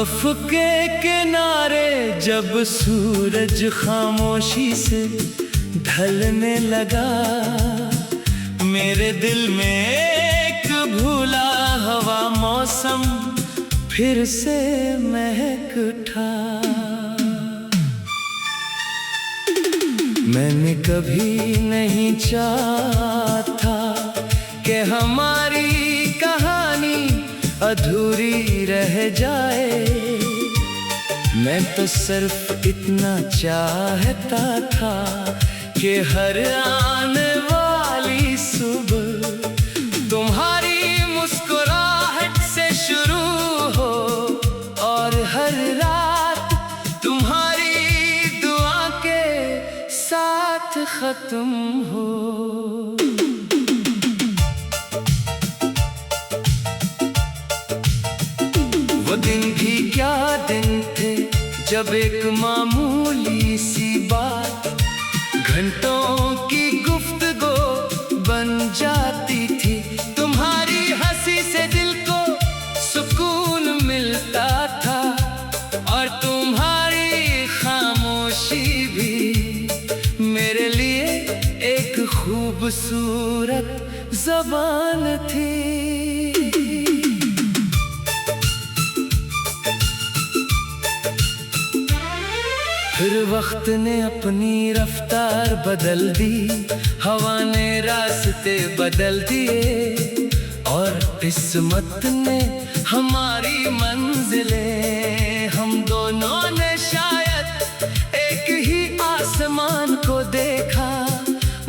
के किनारे जब सूरज खामोशी से ढलने लगा, मेरे दिल में एक भूला हवा मौसम फिर से महक उठा। मैंने कभी नहीं चाहा कि हमारी कहानी अधूरी रह जाए। मैं तो सिर्फ इतना चाहता था कि हर आने वाली सुबह तुम्हारी मुस्कुराहट से शुरू हो और हर रात तुम्हारी दुआ के साथ खत्म हो। वो दिन भी क्या दिन थे जब एक मामूली सी बात घंटों की गुफ्तगू बन जाती थी। तुम्हारी हंसी से दिल को सुकून मिलता था और तुम्हारी खामोशी भी मेरे लिए एक खूबसूरत ज़बान थी। फिर वक्त ने अपनी रफ्तार बदल दी, हवा ने रास्ते बदल दिए और किस्मत ने हमारी मंजिलें। हम दोनों ने शायद एक ही आसमान को देखा,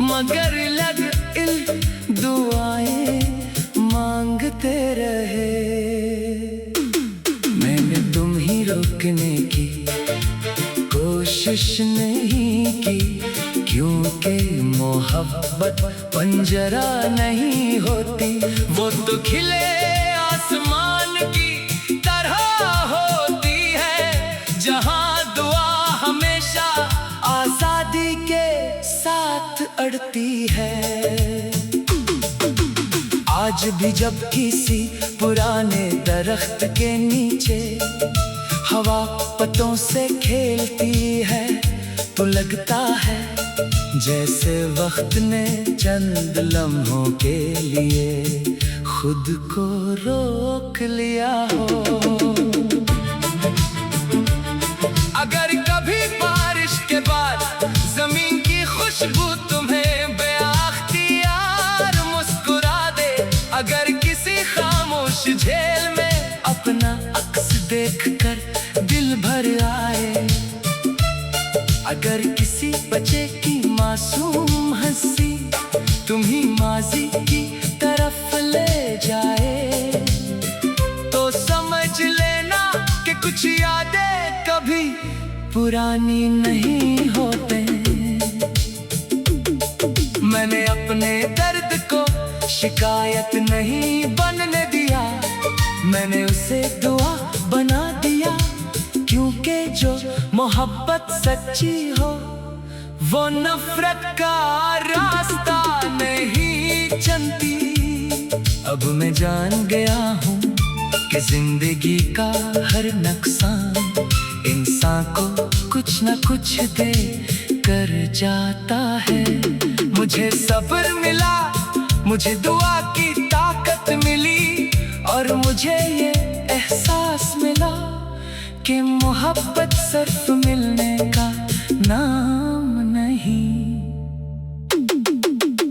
मगर लग दुआएं मांगते रहे। मैंने तुम ही रोकने की कोशिश नहीं की, क्योंकि मोहब्बत पंजरा नहीं होती। वो तो खिले आसमान की तरह होती है, जहां दुआ हमेशा आजादी के साथ अड़ती है। आज भी जब किसी पुराने दरख्त के नीचे हवा पत्तों से खेलती है, तो लगता है जैसे वक्त ने चंद लम्हों के लिए खुद को रोक लिया हो। अगर कभी बारिश के बाद जमीन की खुशबू तुम्हें बेअख्तियार मुस्कुरा दे, अगर किसी खामोश झील में अपना अक्स देखकर दिल भर आए, अगर किसी बच्चे की मासूम हंसी तुम्ही माजी की तरफ ले जाए, तो समझ लेना कि कुछ यादें कभी पुरानी नहीं होते। मैंने अपने दर्द को शिकायत नहीं बनने दिया, मैंने उसे दुआ बना दिया, क्योंकि जो मोहब्बत सच्ची हो वो नफरत का रास्ता नहीं चलती। अब मैं जान गया हूँ कि जिंदगी का हर नुकसान इंसान को कुछ न कुछ दे कर जाता है। मुझे सब्र मिला, मुझे दुआ की ताकत मिली और मुझे ये एहसास मिला कि मोहब्बत सिर्फ मिलने का नाम नहीं।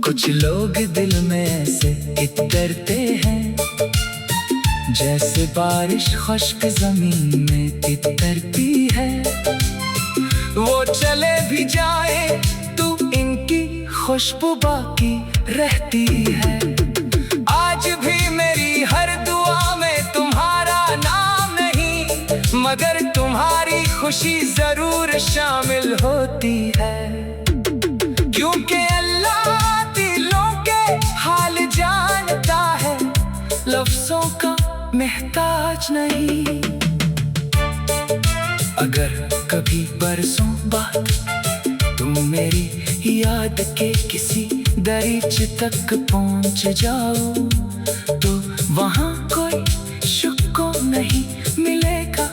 कुछ लोग दिल में से इतरते हैं, जैसे बारिश खुश्क जमीन में तितरती है। वो चले भी जाए तो इनकी खुशबू बाकी रहती है। आज भी मेरी हर दुआ में तुम्हारा नाम नहीं, मगर तुम्हारी खुशी जरूर शामिल होती है, क्योंकि अल्लाह दिलों के हाल जानता है, लफ्जों का मोहताज नहीं। अगर कभी बरसों बाद तुम मेरी याद के किसी दरीच तक पहुंच जाओ, तो वहां कोई सुकून नहीं मिलेगा,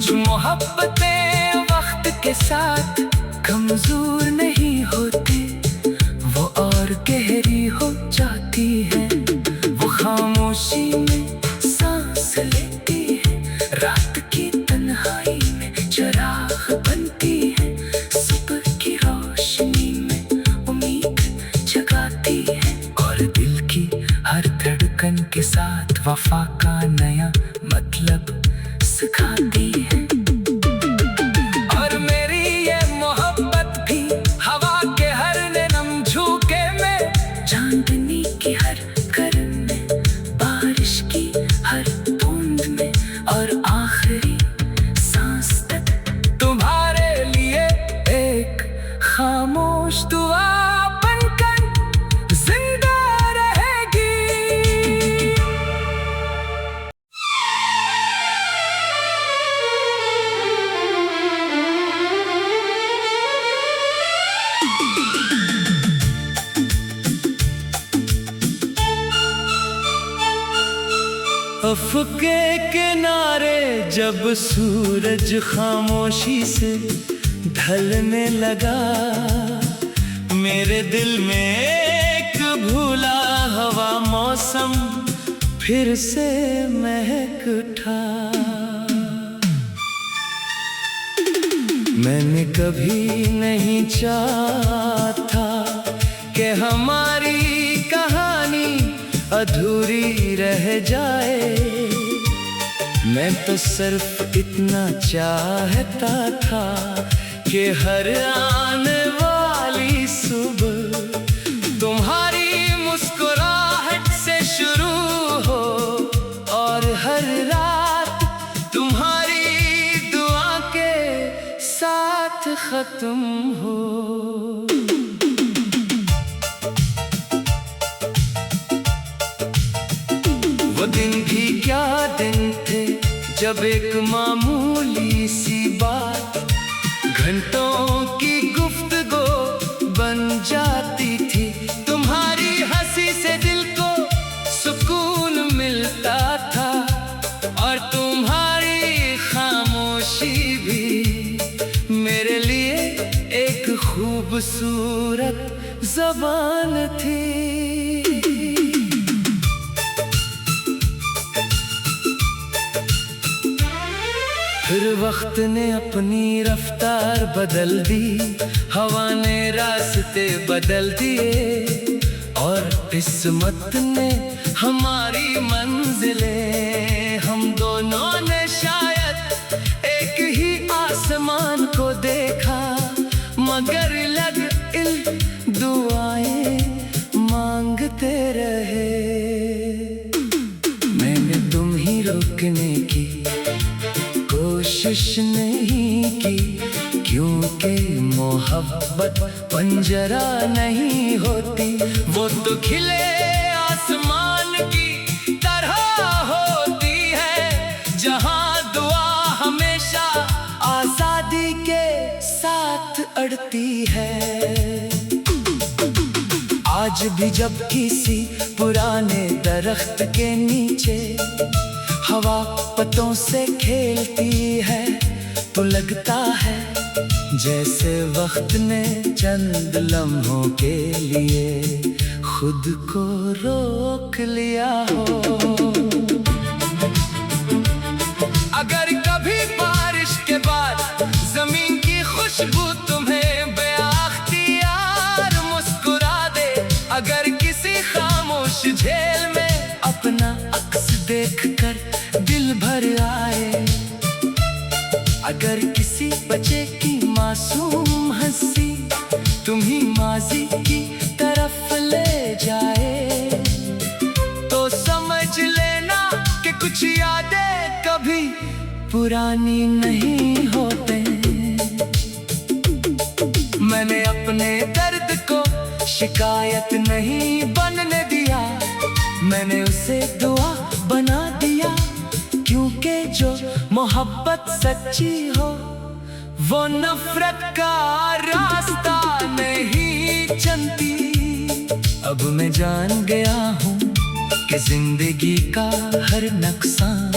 कुछ मोहब्बतें वक्त के साथ कमजोर नहीं होती, वो और गहरी हो जाती है। वो खामोशी में सांस लेती है, रात की तन्हाई में चिराग बनती है, सुबह की रोशनी में उम्मीद जगाती है, और दिल की हर धड़कन के साथ वफा का नया मतलब सिखाती है। और मेरी ये मोहब्बत भी हवा के हर नम झोंके में, चांदनी की हर किरण में, बारिश की हर बूंद में, और आखिरी सांस तक तुम्हारे लिए एक खामोश दुआ बनकर जिंदा रहेगी। अफ़क़े किनारे जब सूरज खामोशी से ढलने लगा, मेरे दिल में एक भूला हुआ मौसम फिर से महक उठा। मैंने कभी नहीं चाहा कि हमारी कहानी अधूरी रह जाए। मैं तो सिर्फ इतना चाहता था कि हर आने वाली सुबह तुम्हारी मुस्कुराहट से शुरू हो, और हर रात तुम्हारी दुआ के साथ खत्म हो। वो दिन भी क्या दिन थे जब एक मामूली सी बात घंटों की गुफ्तगू बन जाती थी। तुम्हारी हंसी से दिल को सुकून मिलता था, और तुम्हारी खामोशी भी मेरे लिए एक खूबसूरत ज़बान थी। फिर वक्त ने अपनी रफ्तार बदल दी, हवा ने रास्ते बदल दिए, और किस्मत ने हमारी मंजिलें, हम दोनों ने शायद एक ही आसमान को देखा, मगर लग दुआएं मांगते रहे। मैंने तुम ही रोकने की कोशिश नहीं की, क्योंकि मोहब्बत पंजरा नहीं होती, वो तो खिले आसमान की तरह होती है, जहां दुआ हमेशा आजादी के साथ अड़ती है। आज भी जब किसी पुराने दरख्त के नीचे हवा पत्तों से खेलती है, तो लगता है जैसे वक्त ने चंद लम्हों के लिए खुद को रोक लिया हो। अगर कभी बारिश के बाद जमीन की खुशबू तुम्हें बेअख्तियार मुस्कुरा दे, अगर किसी खामोश झील में अपना अक्स देखकर दिल भर आए, अगर किसी बच्चे की मासूम हंसी तुम्ही माजी की तरफ ले जाए, तो समझ लेना कि कुछ यादें कभी पुरानी नहीं होते। मैंने अपने दर्द को शिकायत नहीं बनने दिया, मैंने उसे दुआ बना दिया, क्योंकि जो मोहब्बत सच्ची हो वो नफरत का रास्ता नहीं चलती। अब मैं जान गया हूँ कि जिंदगी का हर नुकसान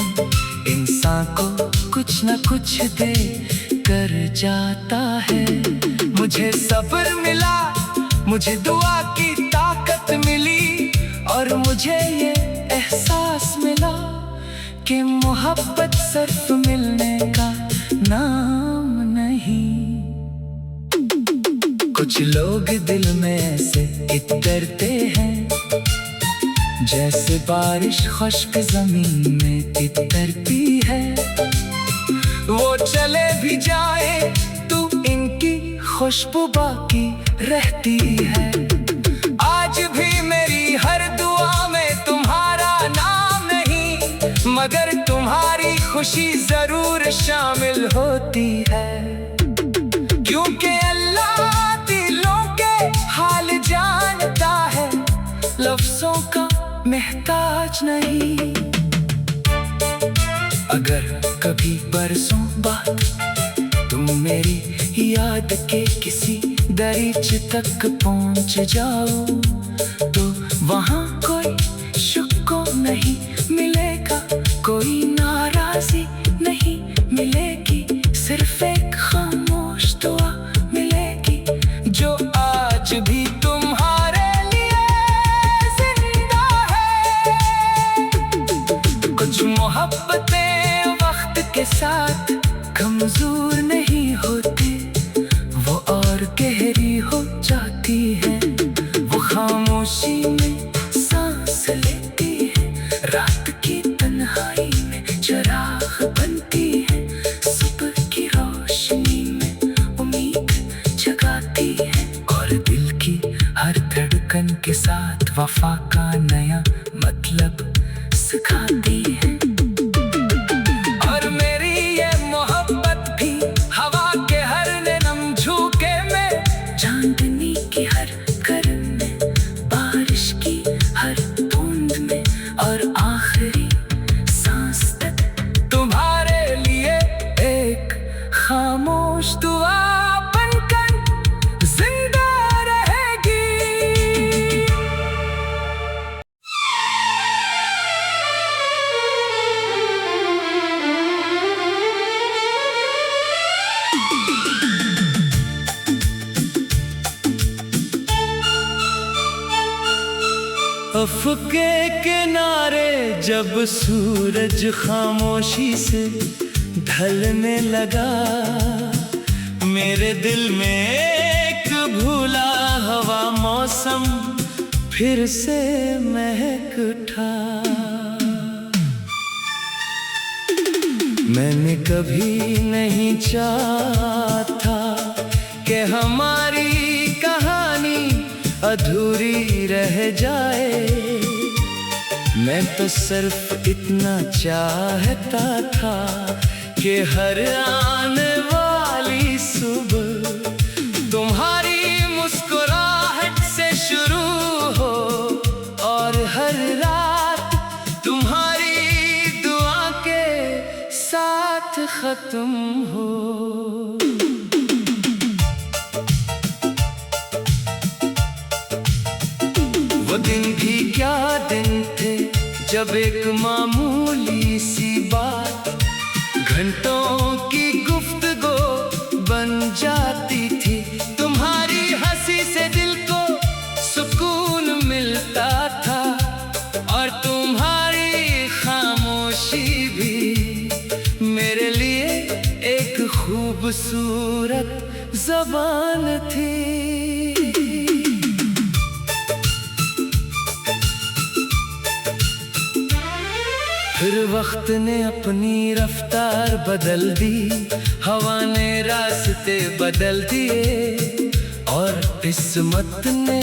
इंसान को कुछ न कुछ दे कर जाता है। मुझे सब्र मिला, मुझे दुआ की ताकत मिली, और मुझे ये एहसास मिला कि मोहब्बत सिर्फ मिलने का नाम नहीं। कुछ लोग दिल में ऐसे इतरते हैं जैसे बारिश खुश्क जमीन में इतरती है। वो चले भी जाए तो इनकी खुशबू बाकी रहती है। आज भी मेरी हर दुआ में तुम्हारा नाम नहीं, मगर तुम्हारी खुशी जरूर शामिल होती है। क्योंकि अल्लाह दिलों के हाल जानता है, लफ्जों का महताज नहीं। अगर कभी बरसों बाद तुम मेरी याद के किसी दरिच तक पहुंच जाओ, तो वहां कोई शुक्र नहीं मिलेगा, कोई नाराजी नहीं मिलेगी, सिर्फ एक खामोश दुआ मिलेगी जो आज भी तुम्हारे लिए जिंदा है। कुछ मोहब्बतें वक्त के साथ कमजोर नहीं होती, वो और गहरी हो जाती है। वो खामोशी में सांस लेती है, रात की तन्हाई में चिराग बनती है, सुबह की रोशनी में उम्मीद जगाती है, और दिल की हर धड़कन के साथ वफा का नया मतलब सिखाती है। चांदनी की हर करन में, बारिश की हर बूंद में, और आखिरी सांस तक तुम्हारे लिए एक खामोश दुआ बनकर जिंदा रहेगी। अफ़क़ के किनारे जब सूरज खामोशी से ढलने लगा, मेरे दिल में एक भूला हवा मौसम फिर से महक उठा। मैंने कभी नहीं चाहा था कि हमारी कहानी अधूरी रह जाए। मैं तो सिर्फ इतना चाहता था कि हर आने वाली सुबह तुम्हारी मुस्कुराहट से शुरू हो, और हर रात तुम्हारी दुआ के साथ खत्म हो। वो दिन भी क्या दिन थे जब एक मामूली सी बात घंटों की गुफ्तगू बन जाती थी। तुम्हारी हंसी से दिल को सुकून मिलता था, और तुम्हारी खामोशी भी मेरे लिए एक खूबसूरत ज़बान थी। फिर वक्त ने अपनी रफ्तार बदल दी, हवा ने रास्ते बदल दिए, और किस्मत ने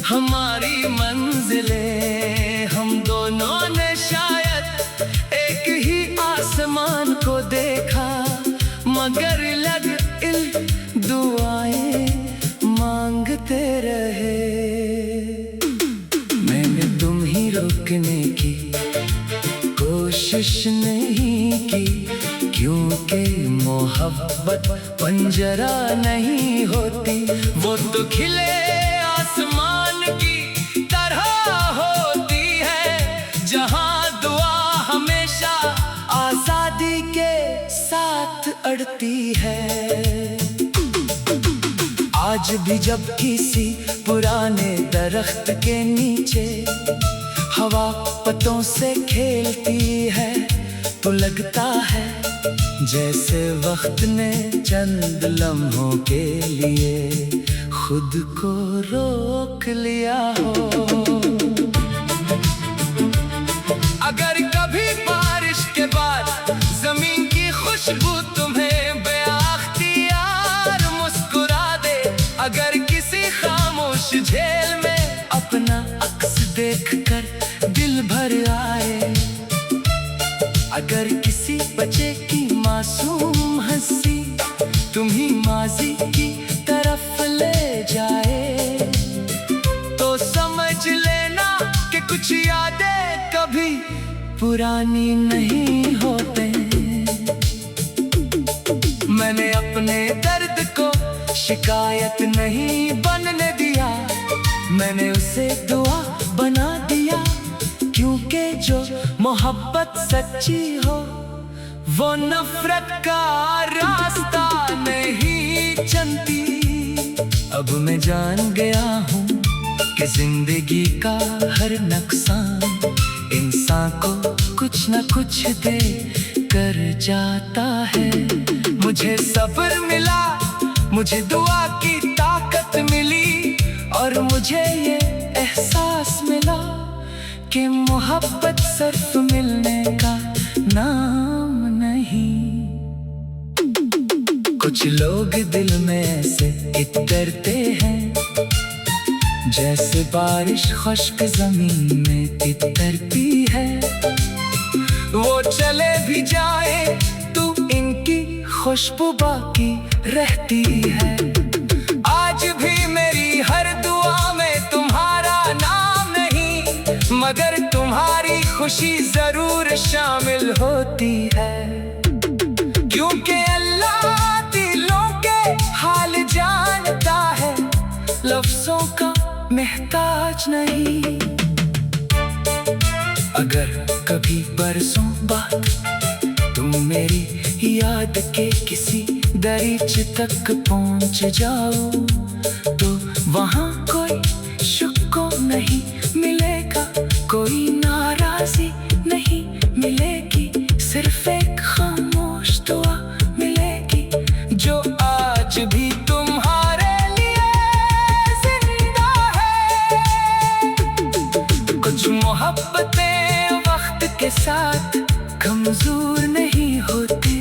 हमारी मंजिलें, हम दोनों ने शायद एक ही आसमान को देखा, मगर लग दुआएं मांगते रहे। मैंने तुम ही रोकने की कोशिश नहीं की, क्योंकि मोहब्बत पंजरा नहीं होती, वो तो खिले आसमान की तरह होती है, जहां दुआ हमेशा आजादी सकती है। आज भी जब किसी पुराने दरख्त के नीचे हवा पत्तों से खेलती है तो लगता है जैसे वक्त ने चंद लम्हों के लिए खुद को रोक लिया हो। अगर कभी बारिश के बाद जमीन की खुशबू तुम्हें बेअख्तियार मुस्कुरा दे, अगर किसी खामोश झील में अपना अक्स देखकर दिल भर आए, अगर किसी बच्चे की मासूम हंसी तुम्ही माजी की तरफ ले जाए, तो समझ लेना कि कुछ यादें कभी पुरानी नहीं होते। मैंने अपने दर्द को शिकायत नहीं बनने दिया, मैंने उसे दुआ बना दिया, क्योंकि जो मोहब्बत सच्ची हो वो नफरत का रास्ता नहीं चलती। अब मैं जान गया हूँ कि जिंदगी का हर नुकसान इंसान को कुछ न कुछ दे कर जाता है। मुझे सब्र मिला, मुझे दुआ की ताकत मिली, और मुझे ये एहसास मिला कि मोहब्बत सिर्फ मिलने का नाम नहीं। कुछ लोग दिल में ऐसे इतरते हैं जैसे बारिश खुश्क जमीन में तितरती है, वो चले भी जाए तो इनकी खुशबू बाकी रहती है। आज भी मेरी हर दुआ में तुम्हारा नाम नहीं, मगर तुम्हारी खुशी जरूर शामिल होती है, क्योंकि अल्लाह दिलों के हाल जानता है, लफ्जों का महताज नहीं। अगर कभी बरसों बाद तुम मेरी याद के किसी दरीच तक पहुंच जाओ, तो वहां कोई शुक्को नहीं मिलेगा, कोई नाराजी नहीं मिलेगी, सिर्फ एक खामोश दुआ मिलेगी जो आज भी तुम्हारे लिए जिंदा है। कुछ मोहब्बतें वक्त के साथ कमजोर नहीं होती,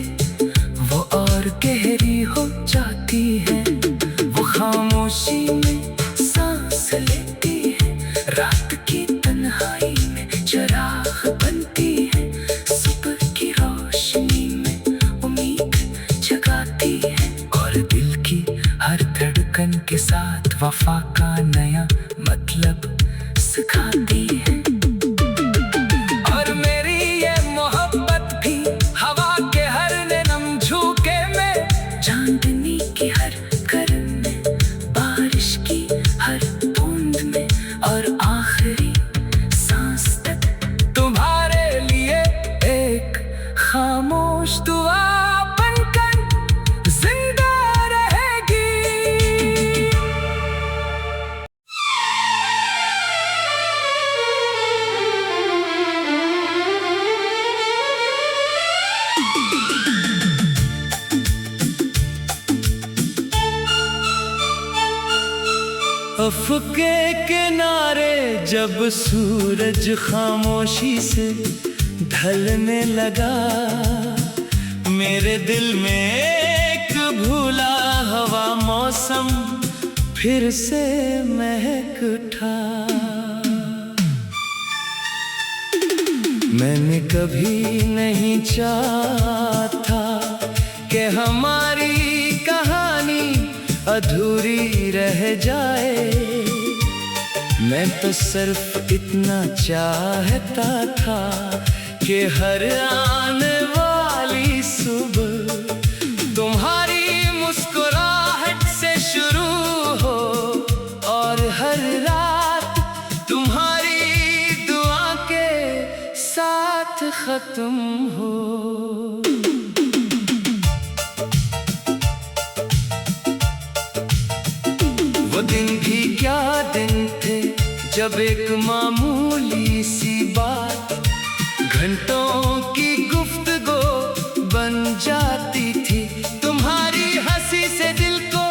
वो और गहरी हो जाती है, वो खामोशी में सांस लेती है, रात की तन्हाई में चिराग बनती है, सुबह की रोशनी में उम्मीद जगाती है, और दिल की हर धड़कन के साथ वफा का नया मतलब सिखाती है। और मेरी ये मोहब्बत भी हवा के हर नम झोंके में, चांदनी की हर किरण में, बारिश की हर बूंद में, और आखिरी सांस तक तुम्हारे लिए एक खामोश दुआ बनकर जिंदा रहेगी। अफ़क़ के किनारे जब सूरज खामोशी से ढलने लगा, मेरे दिल में एक भूला हवा मौसम फिर से महक उठा। मैंने कभी नहीं चाहा था कि हमारी कहानी अधूरी रह जाए, मैं तो सिर्फ इतना चाहता था कि हर आने वाली सुबह तुम्हारी मुस्कुराहट से शुरू हो, और हर रात तुम्हारी दुआ के साथ खत्म हो। वो दिन भी क्या दिन थे जब एक मामूली सी बात घंटों की गुफ्तगू बन जाती थी। तुम्हारी हंसी से दिल को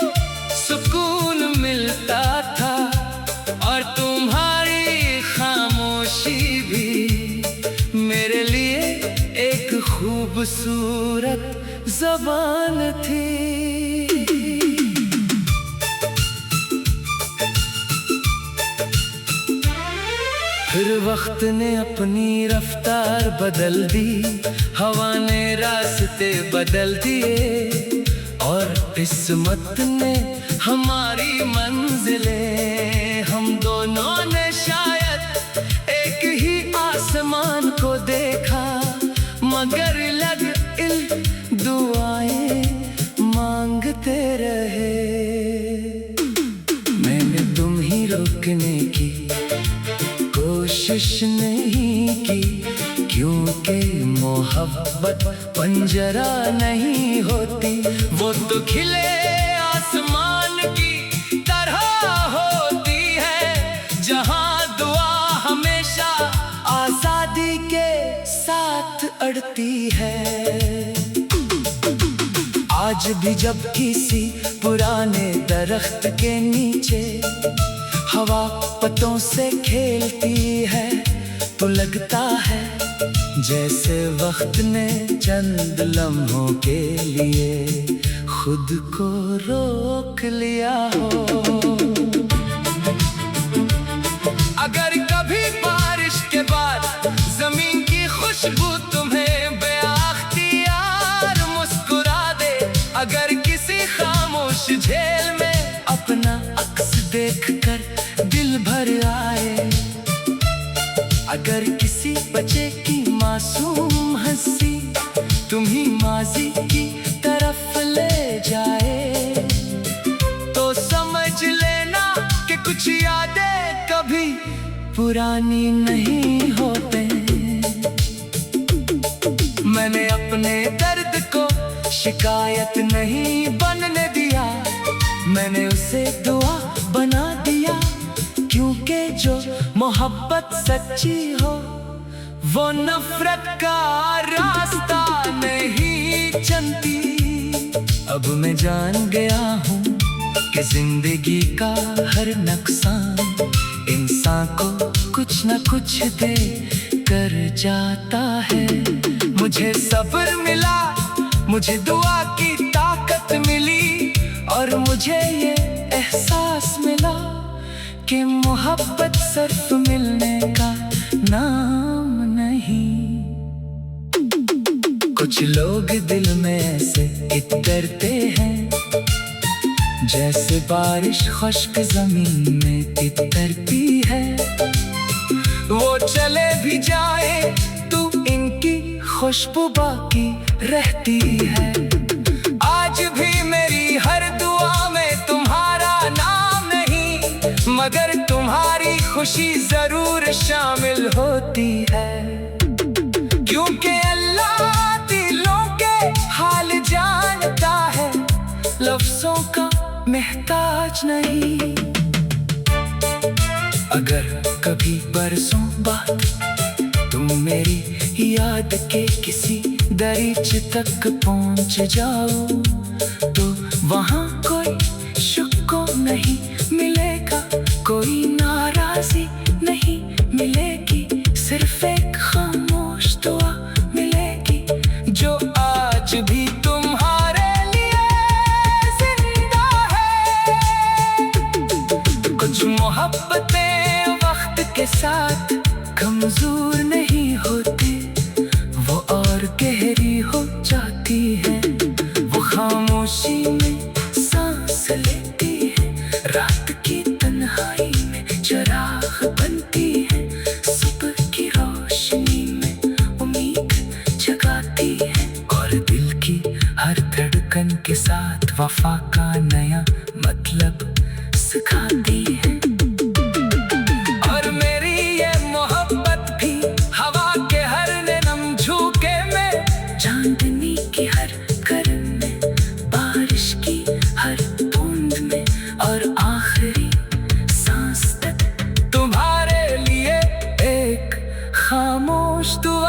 सुकून मिलता था और तुम्हारी खामोशी भी मेरे लिए एक खूबसूरत ज़बान थी। फिर वक्त ने अपनी रफ्तार बदल दी, हवा ने रास्ते बदल दिए और किस्मत ने हमारी मंजिलें। हम दोनों ने शायद एक ही आसमान को देखा, मगर लग दुआएं मांगते रहे। मैंने तुम ही रोकने की कोशिश नहीं की, क्योंकि मोहब्बत पंजरा नहीं होती। वो तो खिले आसमान की तरह होती है, जहां दुआ हमेशा आजादी के साथ अड़ती है। आज भी जब किसी पुराने दरख्त के नीचे हवा पत्तों से खेलती है, तो लगता है जैसे वक्त ने चंद लम्हों के लिए खुद को रोक लिया हो। अगर कभी बारिश के बाद जमीन की खुशबू तुम्हें बेअख्तियार मुस्कुरा दे, अगर किसी खामोश झील में अपना अक्स देखकर दिल भर आए, अगर किसी बच्चे की मासूम हंसी तुम्ही माजी की तरफ ले जाए, तो समझ लेना कि कुछ यादें कभी पुरानी नहीं होते। मैंने अपने दर्द को शिकायत नहीं बनने दिया, मैंने उसे दुआ बना दिया, क्योंकि जो मोहब्बत सच्ची हो वो नफरत का रास्ता नहीं चलती। अब मैं जान गया हूँ कि जिंदगी का हर नुकसान इंसान को कुछ न कुछ दे कर जाता है। मुझे सब्र मिला, मुझे दुआ की ताकत मिली, और मुझे ये एहसास मिला कि मोहब्बत सिर्फ मिलने का नाम नहीं। कुछ लोग दिल में ऐसे इतरते हैं, जैसे बारिश खुश्क जमीन में तितरती है। वो चले भी जाए तो इनकी खुशबू बाकी रहती है। आज भी मेरी हर दुआ में तुम्हारा नाम नहीं, मगर तुम्हारी खुशी जरूर शामिल होती है, क्योंकि अल्लाह दिलों के हाल जानता है, लफ्जों का महताज नहीं। अगर कभी बरसों बाद तुम मेरी याद के किसी दरीच तक पहुंच जाओ, तो वहां कोई शुक्र नहीं मिलेगा, कोई नाराजी नहीं मिलेगी, सिर्फ एक खामोश दुआ मिलेगी, जो आज भी तुम्हारे लिए जिंदा है। कुछ मोहब्बतें वक्त के साथ कमजोर नहीं होती, वो और गहरी हो जाती है। वो खामोशी में सांस लेती है, रात की तन्हाई में चिराग बनती है, सुबह की रोशनी में उम्मीद जगाती है, और दिल की हर धड़कन के साथ वफा का नया मतलब सिखाती है। चांदनी की हर करन में, बारिश की हर बूंद में, और आखिरी खामोश दुआ